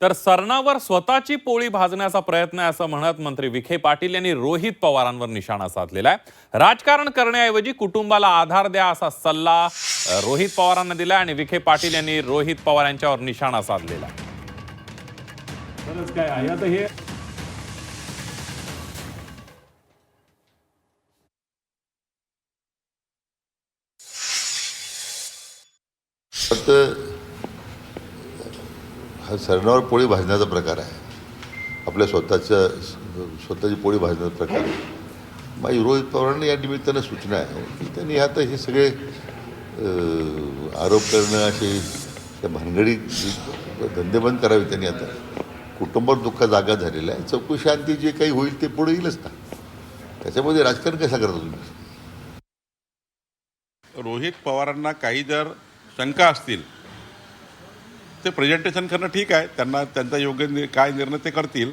तर सरणावर स्वतःची पोळी भाजण्याचा प्रयत्न आहे असं म्हणत मंत्री विखे पाटील यांनी रोहित पवारांवर निशाणा साधलेला आहे। राजकारण करण्याऐवजी कुटुंबाला आधार द्या असा सल्ला रोहित पवारांना दिला आणि विखे पाटील यांनी रोहित पवार यांच्यावर निशाणा साधलेला आहे। काय आहे आता हे फक्त हा सरणावर पोळी भाजण्याचा प्रकार आहे, आपल्या स्वतःची पोळी भाजण्याचा प्रकार आहे। माझी रोहित पवारांना या निमित्तानं सूचना आहे की त्यांनी आता हे सगळे आरोप करणं असे त्या भानगडी धंदे बंद करावे। त्यांनी आता कुटुंबावर दुःख जागा झालेला आहे, चौकशी अंती जे काही होईल ते पुढे येईलच ना, त्याच्यामध्ये राजकारण कसं करता तुम्ही? रोहित पवारांना काही जर शंका असतील ते प्रेझेंटेशन करणं ठीक आहे, त्यांना त्यांचा योग्य काय निर्णय ते करतील।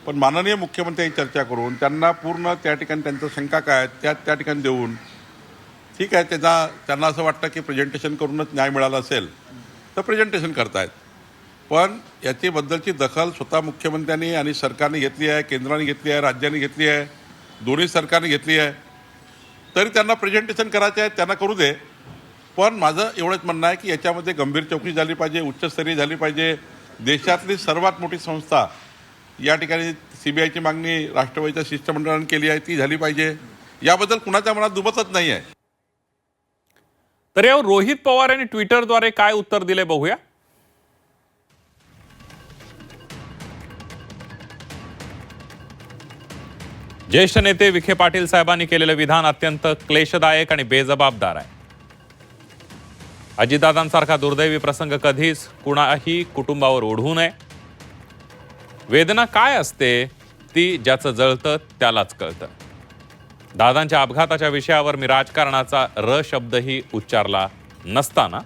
पण माननीय मुख्यमंत्र्यांची चर्चा करून त्यांना पूर्ण त्या ठिकाणी त्यांच्या शंका काय त्या ठिकाणी देऊन ठीक आहे, त्यांना असं वाटतं की प्रेझेंटेशन करूनच न्याय मिळाला असेल तर प्रेझेंटेशन करतायत। पण याच्याबद्दलची दखल स्वतः मुख्यमंत्र्यांनी आणि सरकारने घेतली आहे, केंद्राने घेतली आहे, राज्याने घेतली आहे, दोन्ही सरकारने घेतली आहे। तरी त्यांना प्रेझेंटेशन करायचं आहे, त्यांना करू दे। पण माझं एवढंच म्हणणं आहे की याच्यामध्ये गंभीर चौकशी झाली पाहिजे, उच्चस्तरीय झाली पाहिजे। देशातली सर्वात मोठी संस्था या ठिकाणी CBIची मागणी राष्ट्रवादीच्या शिष्टमंडळाने केली आहे, ती झाली पाहिजे। याबद्दल कुणाच्या मनात दुमतच नाही आहे। तर यावर रोहित पवार यांनी ट्विटरद्वारे काय उत्तर दिले बघूया। ज्येष्ठ नेते विखे पाटील साहेबांनी केलेलं विधान अत्यंत क्लेशदायक आणि बेजबाबदार आहे। अजितदादांसारखा दुर्दैवी प्रसंग कधीच कुणाही कुटुंबावर ओढवू नये। वेदना काय असते ती ज्याचं जळतं त्यालाच कळतं। दादांच्या अपघाताच्या विषयावर मी राजकारणाचा र शब्दही उच्चारला नसताना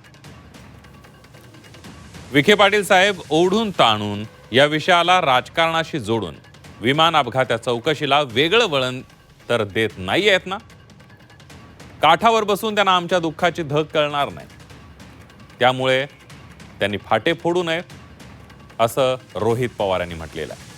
विखे पाटील साहेब ओढून ताणून या विषयाला राजकारणाशी जोडून विमान अपघाताच्या चौकशीला वेगळं वळण तर देत नाही आहेत ना। काठावर बसून त्यांना आमच्या दुःखाची धग कळणार नाही, त्यामुळे त्यांनी फाटे फोडू नयेत असं रोहित पवार यांनी म्हटलेलं आहे।